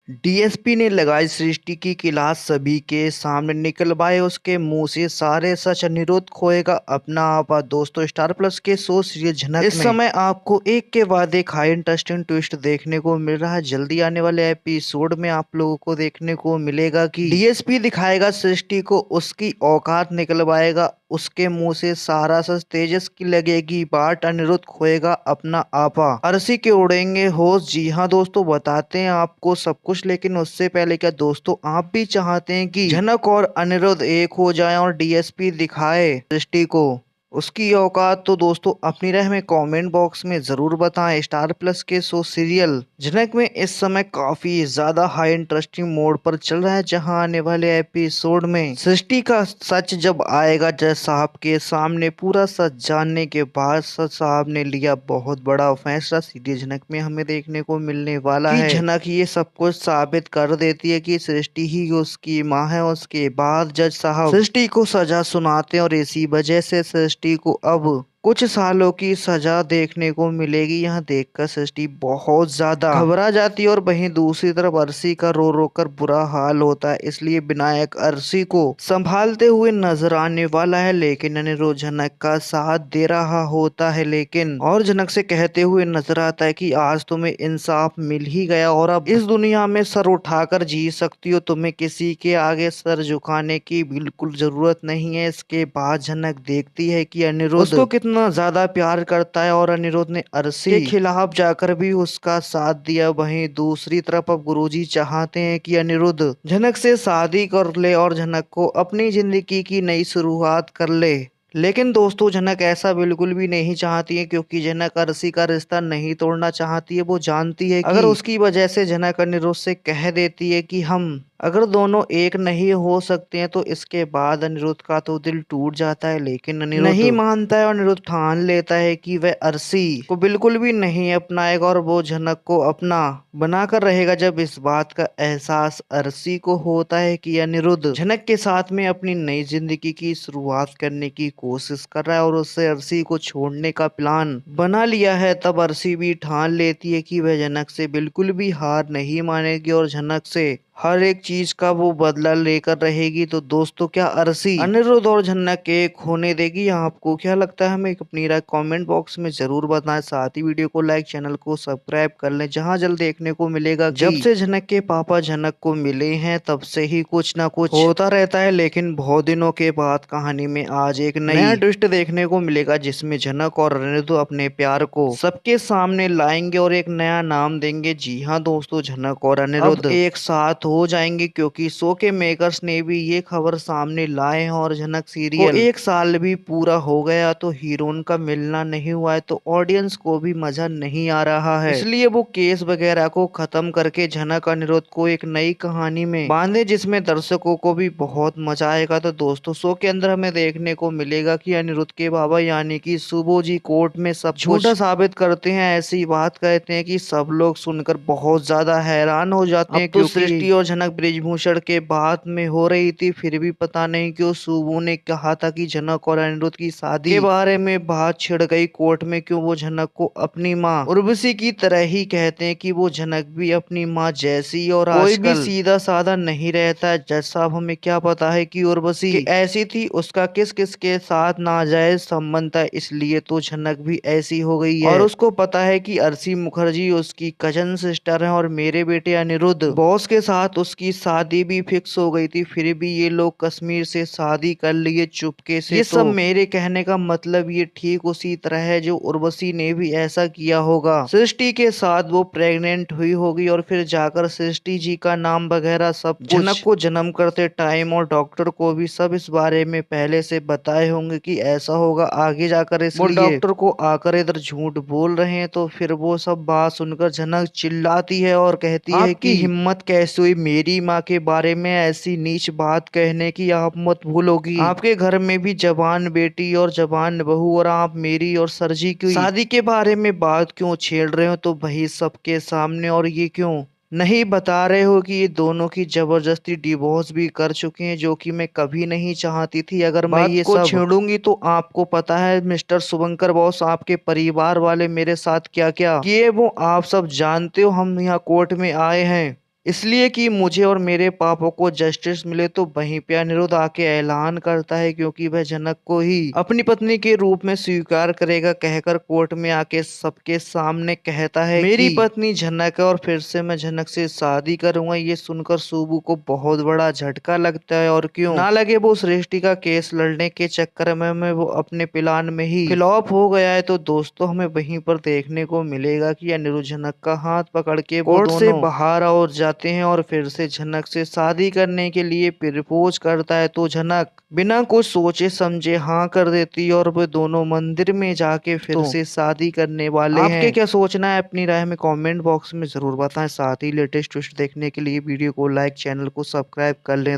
DSP ने लगाई सृष्टि की क्लास, सभी के सामने निकलवाए उसके मुंह से सारे सच। अनिरुद्ध खोएगा अपना आपा। दोस्तों, स्टार प्लस के शो सीरियल झनक इस समय आपको एक के बाद एक हाई इंटरेस्टिंग ट्विस्ट देखने को मिल रहा है। जल्दी आने वाले एपिसोड में आप लोगों को देखने को मिलेगा कि डीएसपी दिखाएगा सृष्टि को, उसकी औकात निकलवाएगा उसके मुंह से सारा सच। तेजस की लगेगी बाट, अनिरुद्ध खोएगा अपना आपा, अरसी के उड़ेंगे होश। जी हाँ दोस्तों, बताते हैं आपको सब कुछ, लेकिन उससे पहले क्या दोस्तों आप भी चाहते हैं कि झनक और अनिरुद्ध एक हो जाएं और डीएसपी दिखाए सृष्टि को उसकी औकात? तो दोस्तों अपनी राय में कमेंट बॉक्स में जरूर बताएं। स्टार प्लस के शो सीरियल झनक में इस समय काफी ज्यादा हाई इंटरेस्टिंग मोड पर चल रहा है, जहां आने वाले एपिसोड में सृष्टि का सच जब आएगा जज साहब के सामने, पूरा सच जानने के बाद जज साहब ने लिया बहुत बड़ा फैसला। सीरीज झनक में हमें देखने को मिलने वाला है झनक ये सब कुछ साबित कर देती है कि सृष्टि ही उसकी माँ है। उसके बाद जज साहब सृष्टि को सजा सुनाते हैं और इसी वजह से सृष्टि को अब कुछ सालों की सजा देखने को मिलेगी। यहाँ देखकर सृष्टि बहुत ज्यादा घबरा जाती है और वहीं दूसरी तरफ अरसी का रो रो कर बुरा हाल होता है। इसलिए विनायक अरसी को संभालते हुए नजर आने वाला है, लेकिन अनिरुद्ध झनक का साथ दे रहा होता है, लेकिन और झनक से कहते हुए नजर आता है कि आज तुम्हें इंसाफ मिल ही गया और अब इस दुनिया में सर उठाकर जी सकती हो। तुम्हें किसी के आगे सर झुकाने की बिल्कुल जरूरत नहीं है। इसके बाद झनक देखती है कि अनिरुद्ध उसको कितना ज्यादा प्यार करता है और अनिरुद्ध ने अरसी के खिलाफ जाकर भी उसका साथ दिया। वहीं दूसरी तरफ अब गुरुजी चाहते हैं कि अनिरुद्ध झनक से शादी कर ले और झनक को अपनी जिंदगी की नई शुरुआत कर ले, लेकिन दोस्तों झनक ऐसा बिल्कुल भी नहीं चाहती है, क्योंकि झनक अरसी का रिश्ता नहीं तोड़ना चाहती है। वो जानती है कि अगर उसकी वजह से झनक अनिरुद्ध से कह देती है कि हम अगर दोनों एक नहीं हो सकते हैं, तो इसके बाद अनिरुद्ध का तो दिल टूट जाता है, लेकिन अनिरुद्ध नहीं मानता है। अनिरुद्ध ठान लेता है कि वह अरसी को बिल्कुल भी नहीं अपनाएगा और वो झनक को अपना बनाकर रहेगा। जब इस बात का एहसास अरसी को होता है कि अनिरुद्ध झनक के साथ में अपनी नई जिंदगी की शुरुआत करने की कोशिश कर रहा है और उससे अरसी को छोड़ने का प्लान बना लिया है, तब अरसी भी ठान लेती है कि वह झनक से बिल्कुल भी हार नहीं मानेगी और झनक से हर एक चीज का वो बदला लेकर रहेगी। तो दोस्तों क्या अरसी अनिरुद्ध और झनक एक होने देगी? आपको क्या लगता है? हमें अपनी राय कमेंट बॉक्स में जरूर बताएं। साथ ही वीडियो को लाइक, चैनल को सब्सक्राइब कर लें, जहां जल्द देखने को मिलेगा जब से झनक के पापा झनक को मिले हैं तब से ही कुछ ना कुछ होता रहता है, लेकिन बहुत दिनों के बाद कहानी में आज एक नया ट्विस्ट देखने को मिलेगा, जिसमें झनक और अनिरुद्ध अपने प्यार को सबके सामने लाएंगे और एक नया नाम देंगे। जी हाँ दोस्तों, झनक और अनिरुद्ध एक साथ हो जाएंगे, क्योंकि शो के मेकर्स ने भी ये खबर सामने लाए हैं और झनक सीरियल को एक साल भी पूरा हो गया तो हीरोइन का मिलना नहीं हुआ है, तो ऑडियंस को भी मजा नहीं आ रहा है। इसलिए वो केस वगैरह को खत्म करके झनक अनिरुद्ध को एक नई कहानी में बांधे, जिसमें दर्शकों को भी बहुत मजा आएगा। तो दोस्तों शो के अंदर हमें देखने को मिलेगा कि अनिरुद्ध के बाबा यानी कि सुबो जी कोर्ट में सब झूठा साबित करते हैं। ऐसी बात कहते हैं कि सब लोग सुनकर बहुत ज्यादा हैरान हो जाते हैं, क्योंकि सृष्टि और झनक ब्रिजभूषण के बाद में हो रही थी, फिर भी पता नहीं क्यों सुबो ने कहा था कि झनक और अनिरुद्ध की शादी के बारे में बात छिड़ गई कोर्ट में। क्यों वो झनक को अपनी माँ उर्वशी की तरह ही कहते हैं कि वो झनक भी अपनी माँ जैसी, और कोई भी सीधा साधा नहीं रहता है। जज साहब हमें क्या पता है कि उर्वशी ऐसी थी, उसका किस किस के साथ नाजायज संबंध था, इसलिए तो झनक भी ऐसी हो गई है। और उसको पता है कि अरसी मुखर्जी उसकी कजन सिस्टर है और मेरे बेटे अनिरुद्ध बॉस के साथ उसकी शादी भी फिक्स हो गई थी, फिर भी ये लोग कश्मीर से शादी कर लिए चुपके से। ये सब मेरे कहने का मतलब ये ठीक उसी तरह है जो उर्वशी ने भी ऐसा किया होगा। सृष्टि के साथ वो प्रेग्नेंट हुई होगी और फिर जाकर सृष्टि जी का नाम वगैरह सब झनक को जन्म करते टाइम और डॉक्टर को भी सब इस बारे में पहले से बताए होंगे कि ऐसा होगा आगे जाकर, इसलिए वो डॉक्टर को आकर इधर झूठ बोल रहे हैं। तो फिर वो सब बात सुनकर झनक चिल्लाती है और कहती है कि हिम्मत कैसे हुई मेरी माँ के बारे में ऐसी नीच बात कहने की? आप मत भूलोगी आपके घर में भी जवान बेटी और जवान बहू, और आप मेरी और सरजी की शादी के बारे में बात क्यों छेड़ रहे हो? तो वही सबके सामने, और ये क्यों नहीं बता रहे हो कि ये दोनों की जबरदस्ती डिवोर्स भी कर चुके हैं, जो कि मैं कभी नहीं चाहती थी। अगर मैं ये सब छेड़ूंगी तो आपको पता है मिस्टर शुभंकर बॉस, आपके परिवार वाले मेरे साथ क्या क्या किए वो आप सब जानते हो। हम यहाँ कोर्ट में आए हैं इसलिए कि मुझे और मेरे पापा को जस्टिस मिले। तो वहीं पे अनिरुद्ध आके ऐलान करता है, क्योंकि वह जनक को ही अपनी पत्नी के रूप में स्वीकार करेगा, कहकर कोर्ट में आके सबके सामने कहता है मेरी पत्नी जनक है और फिर से मैं जनक से शादी करूंगा। ये सुनकर सुबू को बहुत बड़ा झटका लगता है, और क्यों ना लगे, वो सृष्टि का केस लड़ने के चक्कर में वो अपने प्लान में ही फ्लॉप हो गया है। तो दोस्तों हमें वहीं पर देखने को मिलेगा कि अनिरुद्ध जनक का हाथ पकड़ के कोर्ट से बाहर और जाते हैं और फिर से झनक से शादी करने के लिए प्रपोज करता है। तो झनक बिना कुछ सोचे समझे हाँ कर देती है और वे दोनों मंदिर में जाके फिर से शादी करने वाले हैं। आपके क्या सोचना है, अपनी राय में कमेंट बॉक्स में जरूर बताएं। साथ ही लेटेस्ट ट्विस्ट देखने के लिए वीडियो को लाइक, चैनल को सब्सक्राइब कर लें।